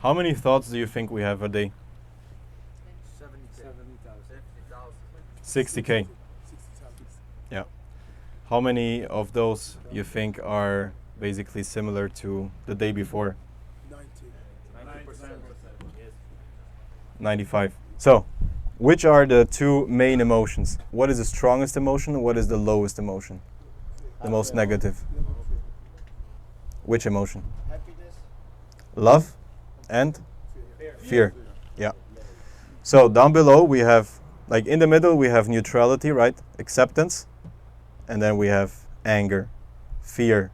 How many thoughts do you think we have a day? 60K. Yeah. How many of those you think are basically similar to the day before? 95. So, which are the two main emotions? What is the strongest emotion? What is the lowest emotion? The most negative. Which emotion? Happiness. Love and fear. Yeah. So down below we have, like in the middle we have neutrality, right? Acceptance. And then we have anger, fear,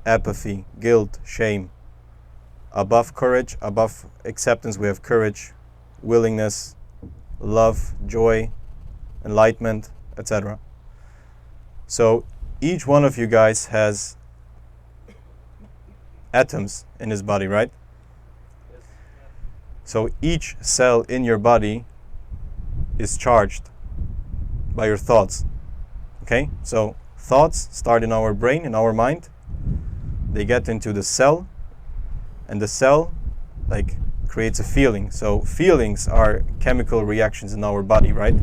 apathy, guilt, shame. Above courage, above acceptance we have courage, willingness, love, joy, enlightenment, etc. So each one of you guys has atoms in his body, right? So each cell in your body is charged by your thoughts. Okay? So thoughts start in our brain, in our mind. They get into the cell, and the cell like creates a feeling. So feelings are chemical reactions in our body, right?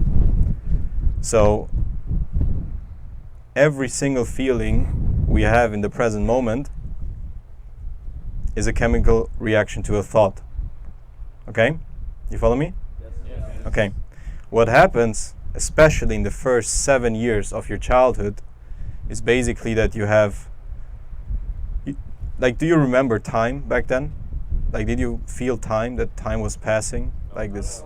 So every single feeling we have in the present moment is a chemical reaction to a thought. Okay? You follow me? Yes. Okay. What happens, especially in the first 7 years of your childhood, is basically that you have, like, do you remember time back then? Like, did you feel time, that time was passing like this?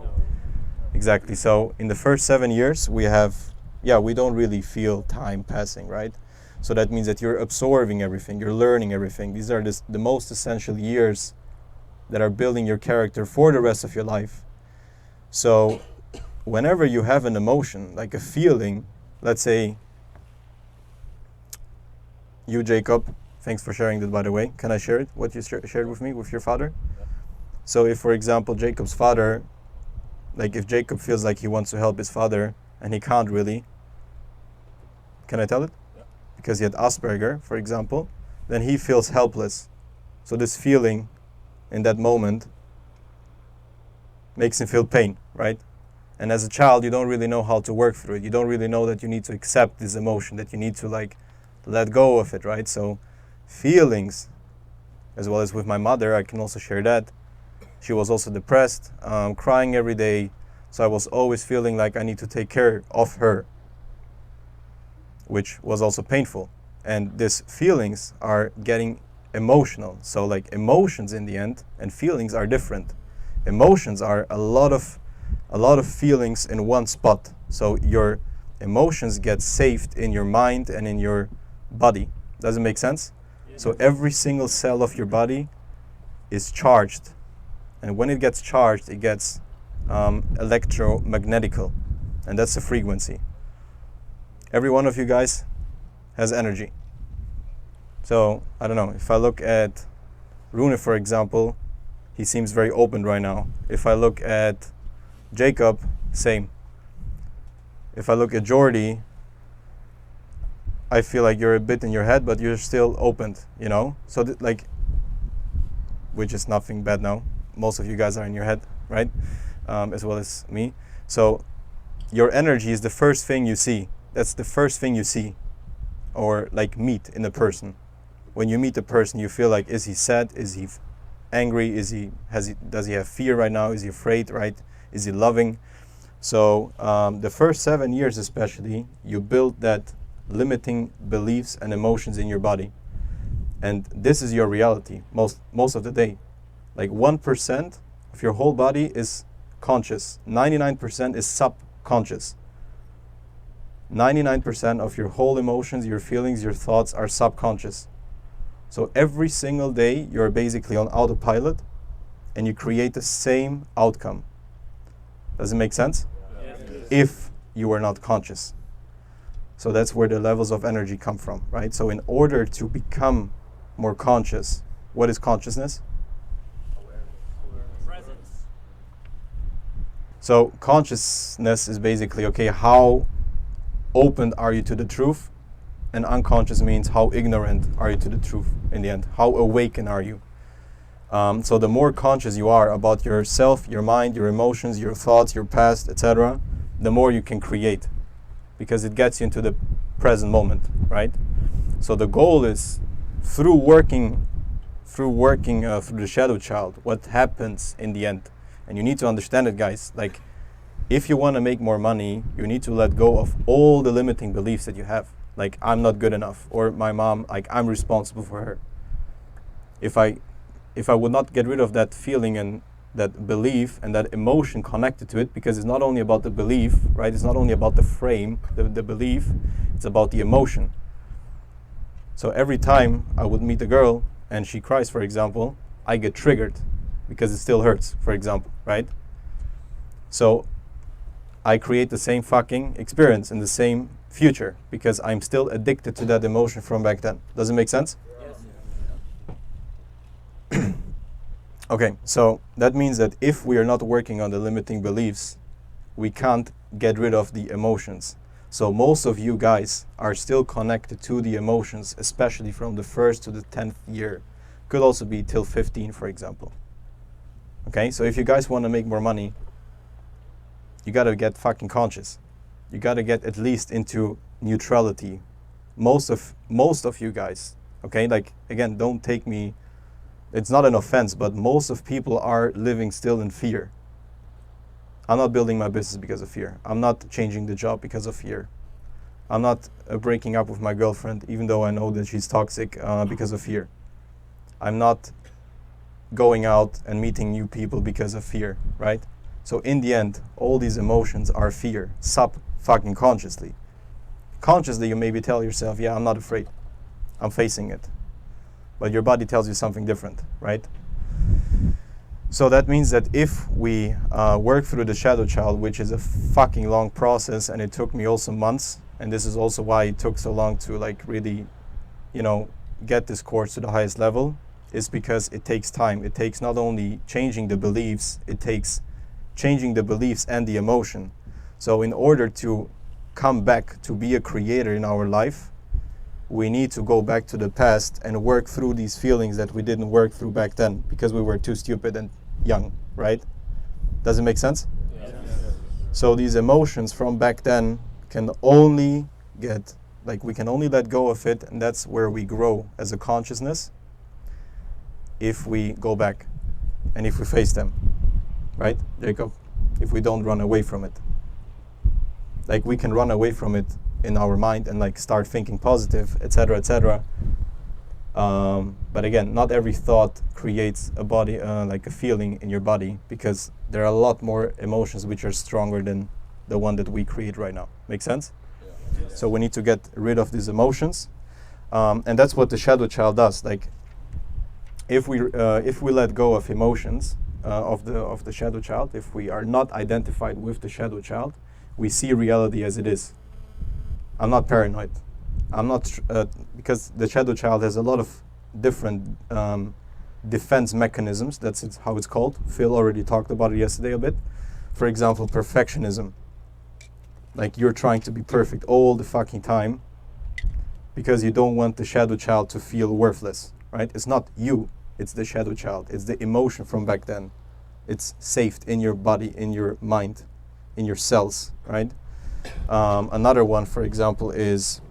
Exactly. So in the first 7 years, we don't really feel time passing, right? So that means that you're absorbing everything, you're learning everything. These are the most essential years that are building your character for the rest of your life. So whenever you have an emotion, like a feeling, let's say, you, Jacob, thanks for sharing that, by the way. Can I share it, what you shared with me, with your father? So if, for example, Jacob's father, like if Jacob feels like he wants to help his father and he can't really, can I tell it? Yeah. Because he had Asperger, for example, then he feels helpless. So this feeling in that moment makes him feel pain, right? And as a child, you don't really know how to work through it. You don't really know that you need to accept this emotion, that you need to like let go of it, right? So feelings, as well as with my mother, I can also share that. She was also depressed, crying every day. So I was always feeling like I need to take care of her, which was also painful. And these feelings are getting emotional. So like emotions in the end and feelings are different. Emotions are a lot of feelings in one spot. So your emotions get saved in your mind and in your body. Does it make sense? So every single cell of your body is charged. And when it gets charged, it gets electromagnetical. And that's the frequency. Every one of you guys has energy. So, I don't know, if I look at Rune, for example, he seems very open right now. If I look at Jacob, same. If I look at Jordy, I feel like you're a bit in your head, but you're still opened, you know? So, which is nothing bad now. Most of you guys are in your head, right? As well as me. So, your energy is the first thing you see. That's the first thing you see or like meet in a person. When you meet a person, you feel like, is he sad? Is he angry? Does he have fear right now? Is he afraid, right? Is he loving? So the first 7 years especially, you build that limiting beliefs and emotions in your body. And this is your reality most of the day. Like 1% of your whole body is conscious. 99% is subconscious. 99% of your whole emotions, your feelings, your thoughts are subconscious. So every single day you're basically on autopilot and you create the same outcome. Does it make sense? Yes. If you are not conscious. So that's where the levels of energy come from, right? So in order to become more conscious, what is consciousness? Presence. So consciousness is basically, okay, how open are you to the truth? And unconscious means how ignorant are you to the truth in the end? How awakened are you? So the more conscious you are about yourself, your mind, your emotions, your thoughts, your past, etc., the more you can create, because it gets you into the present moment, right? So the goal is through working through the shadow child, what happens in the end. And you need to understand it, guys. Like, if you want to make more money, you need to let go of all the limiting beliefs that you have. Like, I'm not good enough, or my mom, like, I'm responsible for her. If I would not get rid of that feeling and that belief and that emotion connected to it, because it's not only about the belief, right? It's not only about the frame, the belief, it's about the emotion. So every time I would meet a girl and she cries, for example, I get triggered because it still hurts, for example, right? So I create the same fucking experience in the same future because I'm still addicted to that emotion from back then. Does it make sense? Yes. Okay, so that means that if we are not working on the limiting beliefs, we can't get rid of the emotions. So most of you guys are still connected to the emotions, especially from the 1st to the 10th year. Could also be till 15, for example. Okay, so if you guys want to make more money, you got to get fucking conscious. You got to get at least into neutrality. Most of you guys, okay, like, again, don't take me, it's not an offense, but most of people are living still in fear. I'm not building my business because of fear. I'm not changing the job because of fear. I'm not breaking up with my girlfriend, even though I know that she's toxic, because of fear. I'm not going out and meeting new people because of fear, right? So in the end, all these emotions are fear, fucking consciously. Consciously, you maybe tell yourself, yeah, I'm not afraid. I'm facing it. But your body tells you something different, right? So that means that if we work through the shadow child, which is a fucking long process, and it took me also months, and this is also why it took so long to, like, really, get this course to the highest level, is because it takes time. It takes not only changing the beliefs, it takes changing the beliefs and the emotion. So in order to come back to be a creator in our life, we need to go back to the past and work through these feelings that we didn't work through back then because we were too stupid and young, right? Does it make sense? Yes. So these emotions from back then can only we can only let go of it, and that's where we grow as a consciousness, if we go back and if we face them, right, Jacob? If we don't run away from it. Like, we can run away from it in our mind and, like, start thinking positive, etc., etc. But again, not every thought creates a body, like a feeling in your body, because there are a lot more emotions which are stronger than the one that we create right now. Make sense? Yeah. So we need to get rid of these emotions, and that's what the shadow child does. Like, if we let go of emotions of the shadow child, if we are not identified with the shadow child, we see reality as it is. I'm not paranoid. I'm not, because the shadow child has a lot of different defense mechanisms. That's how it's called. Phil already talked about it yesterday a bit. For example, perfectionism. Like, you're trying to be perfect all the fucking time because you don't want the shadow child to feel worthless, right? It's not you, it's the shadow child. It's the emotion from back then. It's saved in your body, in your mind, in your cells, right? Another one, for example, is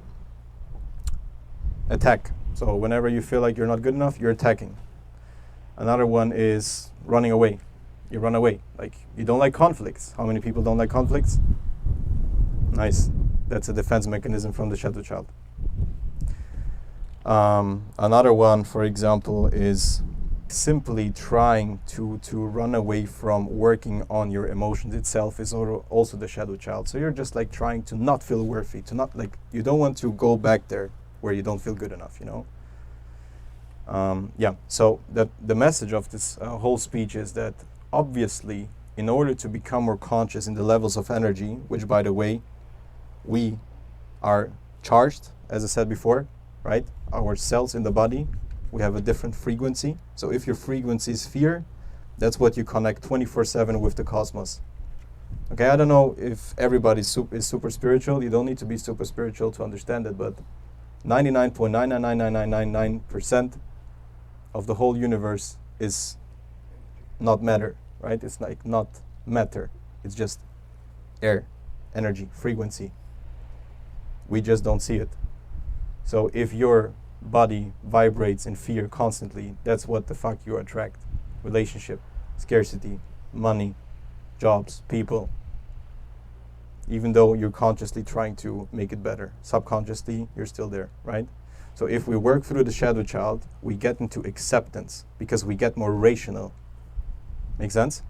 attack. So whenever you feel like you're not good enough, you're attacking. Another one is running away. You run away. Like, you don't like conflicts. How many people don't like conflicts? Nice. That's a defense mechanism from the shadow child. Another one, for example, is simply trying to run away from working on your emotions itself is also the shadow child. So you're just, like, trying to not feel worthy, to not, like, you don't want to go back there where you don't feel good enough, Yeah, so the message of this whole speech is that, obviously, in order to become more conscious in the levels of energy, which, by the way, we are charged, as I said before, right? Our cells in the body, we have a different frequency. So if your frequency is fear, that's what you connect 24/7 with the cosmos. Okay, I don't know if everybody is super spiritual. You don't need to be super spiritual to understand it, but 99.9999999% of the whole universe is not matter, right? It's like not matter. It's just air, energy, frequency. We just don't see it. So if your body vibrates in fear constantly, that's what the fuck you attract. Relationship, scarcity, money, jobs, people. Even though you're consciously trying to make it better, subconsciously you're still there, right? So if we work through the shadow child, we get into acceptance because we get more rational. Make sense?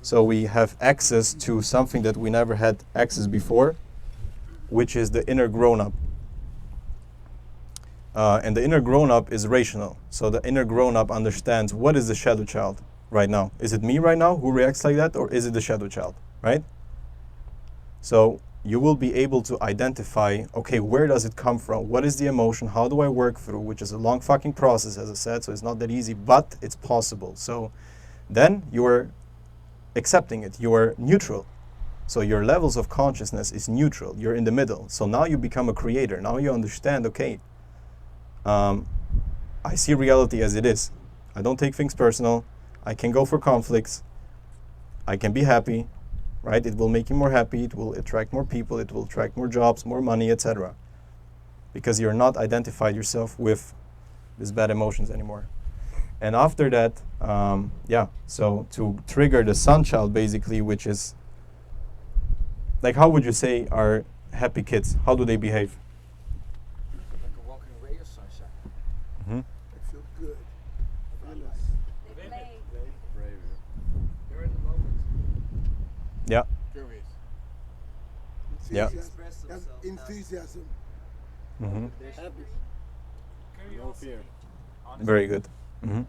So we have access to something that we never had access before, which is the inner grown-up. And the inner grown-up is rational. So the inner grown-up understands what is the shadow child right now. Is it me right now who reacts like that, or is it the shadow child, right? So you will be able to identify, okay, where does it come from? What is the emotion? How do I work through? Which is a long fucking process, as I said, so it's not that easy, but it's possible. So then you are accepting it. You are neutral. So your levels of consciousness is neutral. You're in the middle. So now you become a creator. Now you understand, okay, I see reality as it is. I don't take things personal. I can go for conflicts. I can be happy, right? It will make you more happy. It will attract more people. It will attract more jobs, more money, etc. Because you're not identified yourself with these bad emotions anymore. And after that, so to trigger the sun child, basically, which is, like, how would you say are happy kids? How do they behave? Like a walking ray of sunshine. Mm-hmm. They feel good. They play. They're in the moment. Yeah. Curious. Yeah. Enthusiasm. That's enthusiasm. Mm-hmm. Happy. No fear. Very good. Mm-hmm.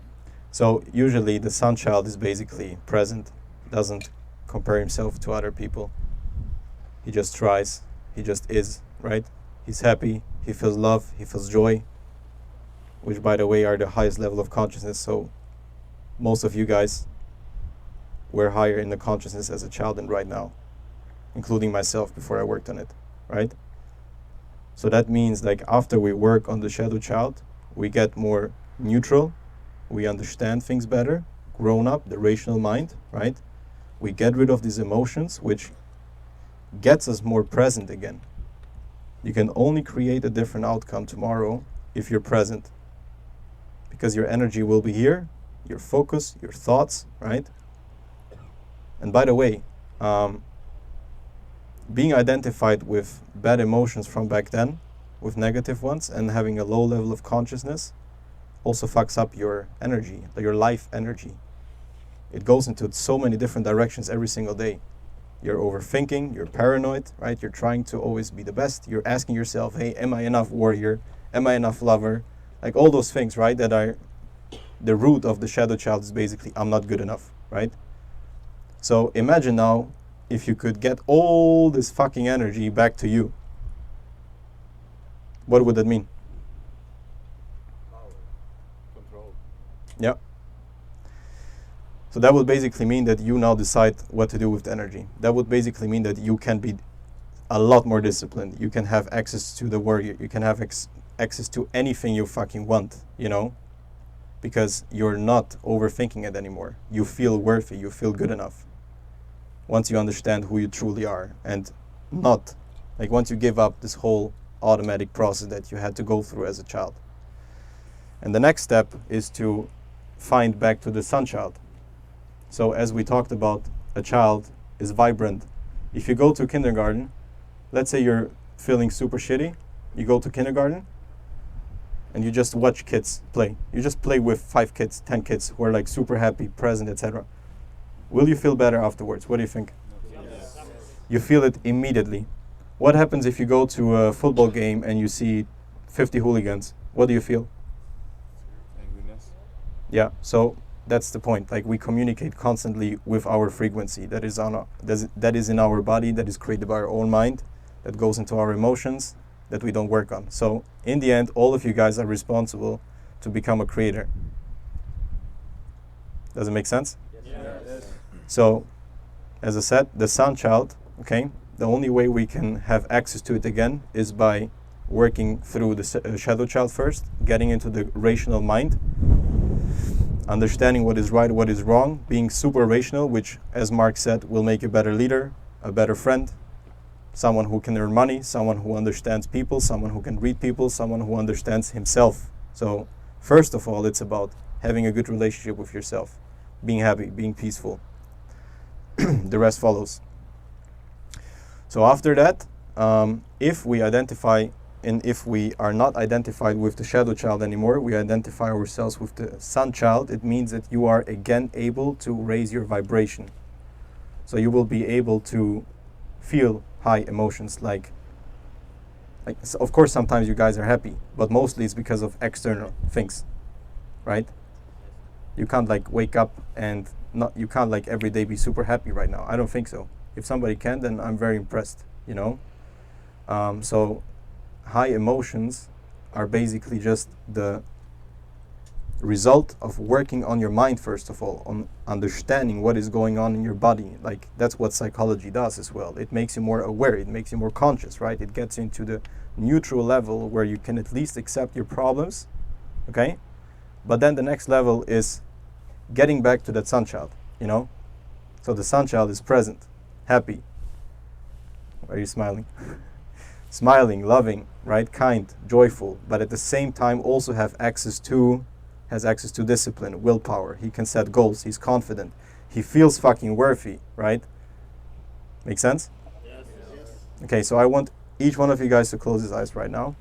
So usually the sun child is basically present, doesn't compare himself to other people. He just tries, he just is, right? He's happy, he feels love, he feels joy, which, by the way, are the highest level of consciousness. So most of you guys were higher in the consciousness as a child than right now, including myself before I worked on it, right? So that means, like, after we work on the shadow child, we get more neutral, we understand things better, grown up, the rational mind, right? We get rid of these emotions, which gets us more present again. You can only create a different outcome tomorrow if you're present, because your energy will be here, your focus, your thoughts, right? And by the way, being identified with bad emotions from back then, with negative ones, and having a low level of consciousness also fucks up your energy, your life energy. It goes into so many different directions every single day. You're overthinking, you're paranoid, right? You're trying to always be the best. You're asking yourself, hey, am I enough warrior? Am I enough lover? Like all those things, right? That are the root of the shadow child is basically, I'm not good enough, right? So imagine now if you could get all this fucking energy back to you. What would that mean? Power. Control. Yeah. So that would basically mean that you now decide what to do with the energy. That would basically mean that you can be a lot more disciplined. You can have access to the warrior. You can have access to anything you fucking want, you know? Because you're not overthinking it anymore. You feel worthy. You feel good enough. Once you understand who you truly are, and not, like, once you give up this whole automatic process that you had to go through as a child. And the next step is to find back to the sun child. So as we talked about, a child is vibrant. If you go to kindergarten, let's say you're feeling super shitty, you go to kindergarten and you just watch kids play. You just play with 5 kids, 10 kids who are like super happy, present, etc. Will you feel better afterwards? What do you think? Yes. You feel it immediately. What happens if you go to a football game and you see 50 hooligans? What do you feel? Angriness. Yeah, so that's the point. Like, we communicate constantly with our frequency that is that is in our body, that is created by our own mind, that goes into our emotions, that we don't work on. So in the end, all of you guys are responsible to become a creator. Does it make sense? Yes. So, as I said, the sun child, okay, the only way we can have access to it again is by working through the shadow child first, getting into the rational mind. understanding what is right, what is wrong, being super rational, which, as Mark said, will make you a better leader, a better friend, someone who can earn money, someone who understands people, someone who can read people, someone who understands himself. So first of all, it's about having a good relationship with yourself, being happy, being peaceful. The rest follows. So after that, if we identify, and if we are not identified with the shadow child anymore, we identify ourselves with the sun child, it means that you are again able to raise your vibration. So you will be able to feel high emotions, like so of course sometimes you guys are happy, but mostly it's because of external things, right? You can't like wake up and you can't like every day be super happy right now. I don't think so. If somebody can, then I'm very impressed, you know? So high emotions are basically just the result of working on your mind, first of all, on understanding what is going on in your body. Like, that's what psychology does as well. It makes you more aware, it makes you more conscious, right? It gets you into the neutral level where you can at least accept your problems, okay? But then the next level is getting back to that sun child, you know? So the sun child is present, happy. Why are you smiling? Smiling, loving, right? Kind, joyful, but at the same time also has access to discipline, willpower. He can set goals, he's confident, he feels fucking worthy, right? Make sense? Yes. Okay, so I want each one of you guys to close his eyes right now.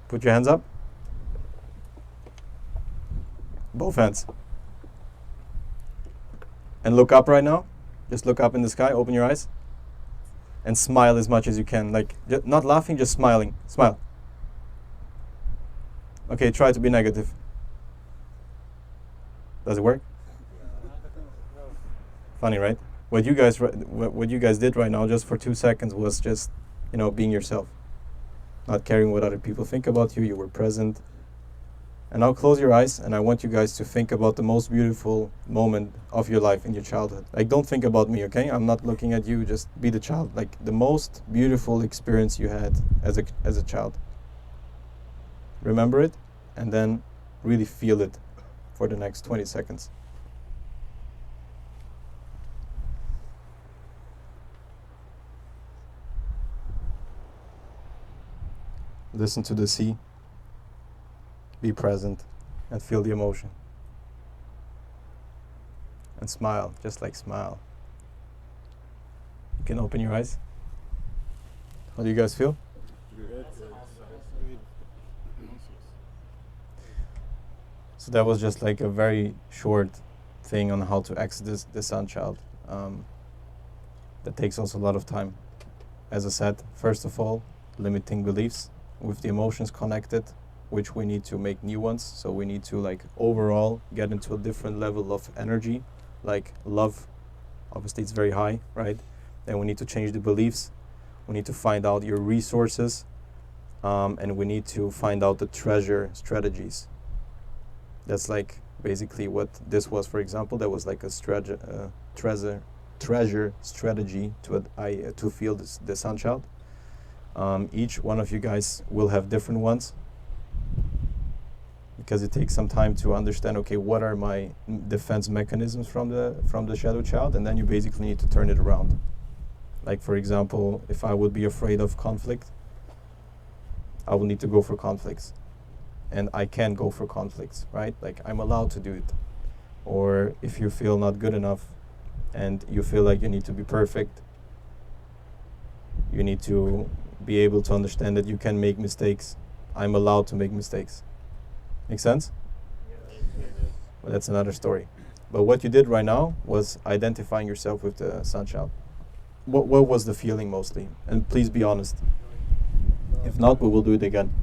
Put your hands up. Both hands. And look up right now. Just look up in the sky, open your eyes. And smile as much as you can. Like, not laughing, just smiling. Smile. Okay, try to be negative. Does it work? Funny, right? What you guys did right now, just for 2 seconds, was just, being yourself. Not caring what other people think about you. You were present. And now close your eyes, and I want you guys to think about the most beautiful moment of your life in your childhood. Like, don't think about me, okay? I'm not looking at you, just be the child. Like, the most beautiful experience you had as a child. Remember it, and then really feel it for the next 20 seconds. Listen to the sea. Be present and feel the emotion. And smile, just like smile. You can open your eyes. How do you guys feel? Good. So that was just like a very short thing on how to exit the sun child. That takes also a lot of time. As I said, first of all, limiting beliefs with the emotions connected, which we need to make new ones. So we need to like overall get into a different level of energy, like love. Obviously it's very high, right? Then we need to change the beliefs. We need to find out your resources, and we need to find out the treasure strategies. That's like basically what this was, for example. That was like a treasure strategy to feel the sun child. Each one of you guys will have different ones, because it takes some time to understand, okay, what are my defense mechanisms from the shadow child, and then you basically need to turn it around. Like, for example, if I would be afraid of conflict, I will need to go for conflicts. And I can go for conflicts, right? Like, I'm allowed to do it. Or if you feel not good enough and you feel like you need to be perfect, you need to be able to understand that you can make mistakes. I'm allowed to make mistakes. Make sense? Well, that's another story. But what you did right now was identifying yourself with the sun child. What was the feeling mostly? And please be honest. If not, we will do it again.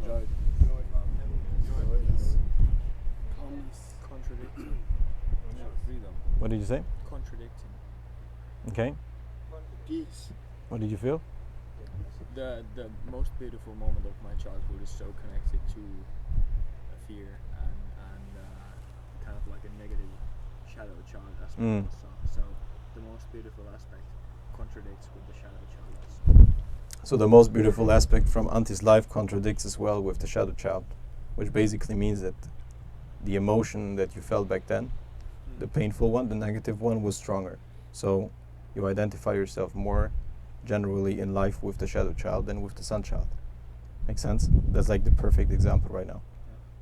Joy. Calmness. Contradicting. Freedom. What did you say? Contradicting. Okay. Peace. What did you feel? The most beautiful moment of my childhood is so connected to a fear and kind of like a negative shadow child aspect Mm. also. So the most beautiful aspect contradicts with the shadow child aspect. So the most beautiful aspect from Anti's life contradicts as well with the shadow child, which basically means that the emotion that you felt back then, the painful one, the negative one, was stronger. So you identify yourself more generally in life with the shadow child than with the sun child. Makes sense? That's like the perfect example right now.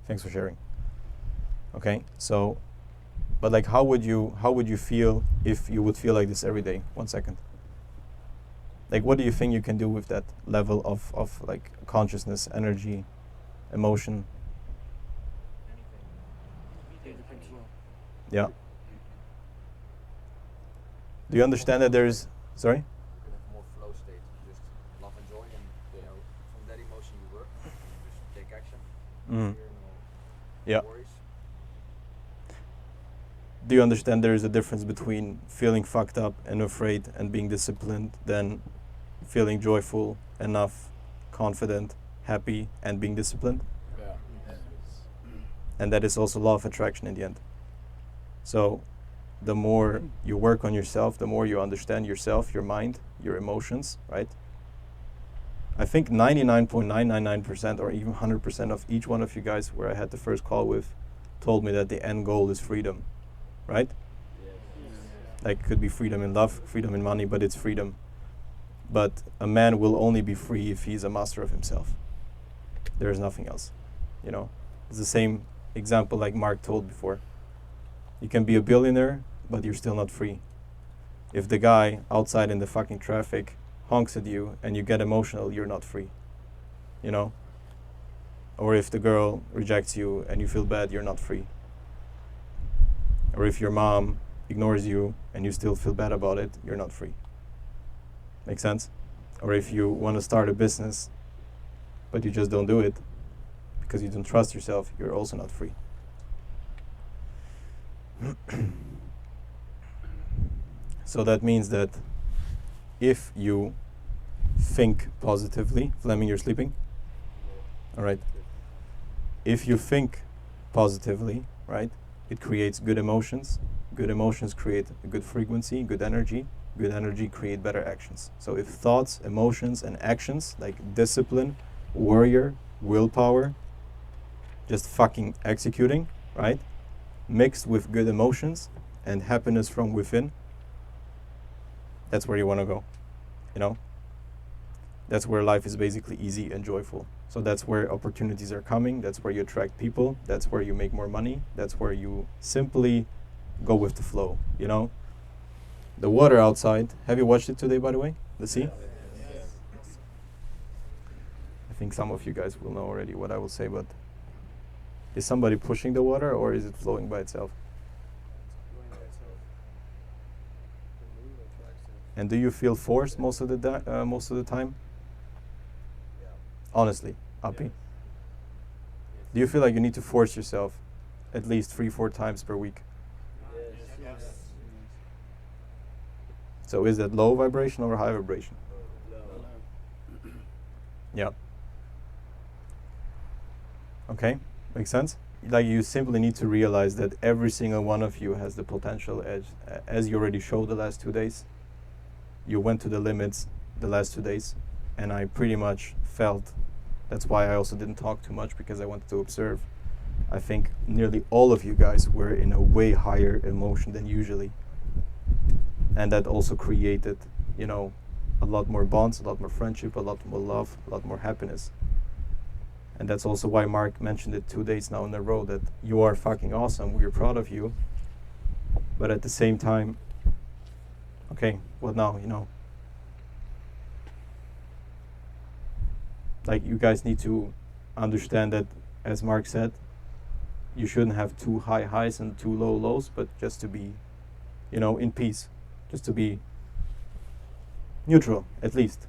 Thanks for sharing. Okay, so, but like, how would you feel if you would feel like this every day? 1 second. Like, what do you think you can do with that level of like consciousness, energy, emotion? Yeah. Do you understand that there's, sorry? You can have more flow state, just love and joy, and from that emotion you work, just take action. Mm. Fear, Yeah. worries. Do you understand there is a difference between feeling fucked up and afraid and being disciplined than feeling joyful, enough, confident, happy, and being disciplined? Yeah. And that is also law of attraction in the end. So the more you work on yourself, the more you understand yourself, your mind, your emotions, right? I think 99.999% or even 100% of each one of you guys where I had the first call with told me that the end goal is freedom, right? Like, it could be freedom in love, freedom in money, but it's freedom. But a man will only be free if he's a master of himself. There is nothing else, you know? It's the same example like Mark told before. You can be a billionaire, but you're still not free. If the guy outside in the fucking traffic honks at you and you get emotional, you're not free, you know? Or if the girl rejects you and you feel bad, you're not free. Or if your mom ignores you and you still feel bad about it, you're not free. Make sense? Or if you want to start a business, but you just don't do it because you don't trust yourself, you're also not free. So that means that if you think positively, Fleming, you're sleeping? All right. If you think positively, right, it creates good emotions. Good emotions create a good frequency, good energy. Good energy create better actions. So if thoughts, emotions, and actions like discipline, warrior, willpower, just fucking executing, right, mixed with good emotions and happiness from within, that's where you want to go, you know? That's where life is basically easy and joyful. So that's where opportunities are coming. That's where you attract people. That's where you make more money. That's where you simply go with the flow, you know? The water outside, have you watched it today, by the way? The sea? I think some of you guys will know already what I will say, but is somebody pushing the water or is it flowing by itself? And do you feel forced most of the time? Honestly, Api? Do you feel like you need to force yourself at least 3-4 times per week? So is that low vibration or high vibration? Yeah. Okay, makes sense? Like, you simply need to realize that every single one of you has the potential edge. As you already showed the last 2 days, you went to the limits the last 2 days, and I pretty much felt, that's why I also didn't talk too much, because I wanted to observe. I think nearly all of you guys were in a way higher emotion than usually. And that also created, you know, a lot more bonds, a lot more friendship, a lot more love, a lot more happiness. And that's also why Mark mentioned it 2 days now in a row, that you are fucking awesome, we're proud of you. But at the same time, okay, what now, you know? Like, you guys need to understand that, as Mark said, you shouldn't have too high highs and too low lows, but just to be, you know, in peace. Just to be neutral, at least,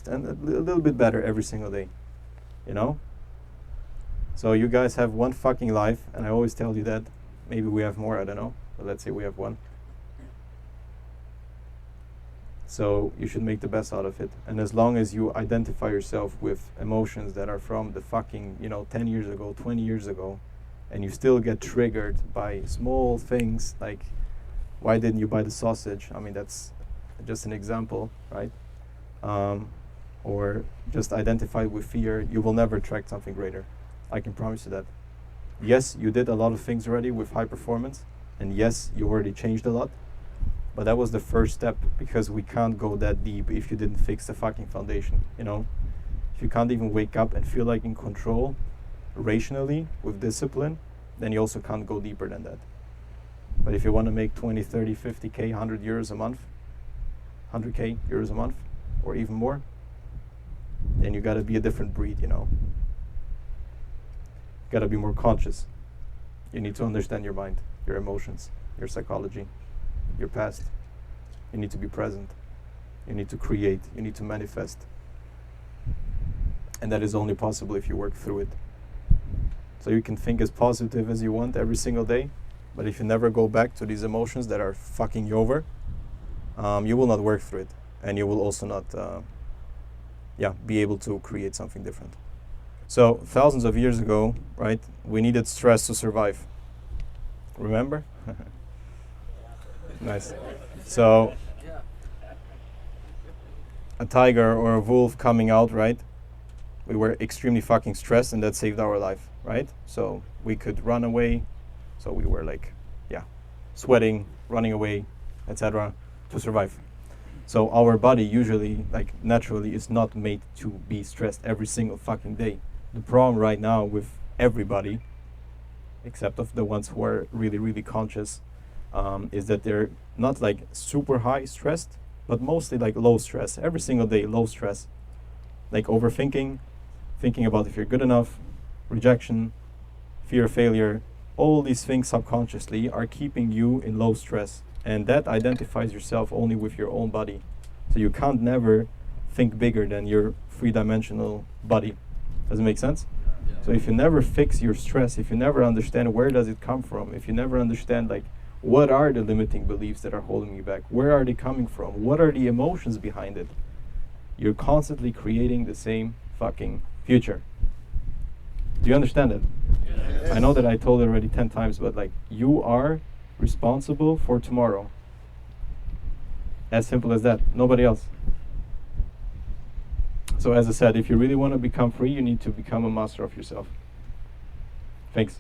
and a little bit better every single day, you know? So you guys have one fucking life, and I always tell you that. Maybe we have more, I don't know, but let's say we have one. So you should make the best out of it. And as long as you identify yourself with emotions that are from the fucking, you know, 10 years ago, 20 years ago, and you still get triggered by small things like, why didn't you buy the sausage? I mean, that's just an example, right? Or just identify with fear, you will never attract something greater. I can promise you that. Yes, you did a lot of things already with high performance, and yes, you already changed a lot, but that was the first step, because we can't go that deep if you didn't fix the fucking foundation, you know? If you can't even wake up and feel like in control rationally with discipline, then you also can't go deeper than that. But if you want to make 20, 30, 50k, 100 euros a month, 100k euros a month, or even more, then you got to be a different breed, you know? Got to be more conscious. You need to understand your mind, your emotions, your psychology, your past. You need to be present. You need to create. You need to manifest. And that is only possible if you work through it. So you can think as positive as you want every single day, but if you never go back to these emotions that are fucking you over, you will not work through it, and you will also not be able to create something different. So thousands of years ago, right, we needed stress to survive. Remember? Nice. So a tiger or a wolf coming out, right? We were extremely fucking stressed, and that saved our life, right? So we could run away. So we were like, sweating, running away, etc. to survive. So our body usually, like naturally, is not made to be stressed every single fucking day. The problem right now with everybody, except of the ones who are really, really conscious, is that they're not like super high stressed, but mostly like low stress. Every single day, low stress. Like overthinking, thinking about if you're good enough, rejection, fear of failure. All these things subconsciously are keeping you in low stress. And that identifies yourself only with your own body. So you can't never think bigger than your three-dimensional body. Does it make sense? Yeah. So if you never fix your stress, if you never understand where does it come from, if you never understand like what are the limiting beliefs that are holding you back, where are they coming from, what are the emotions behind it, you're constantly creating the same fucking future. Do you understand it? Yes. I know that I told it already 10 times, but like you are responsible for tomorrow. As simple as that. Nobody else. So as I said, if you really want to become free, you need to become a master of yourself. Thanks.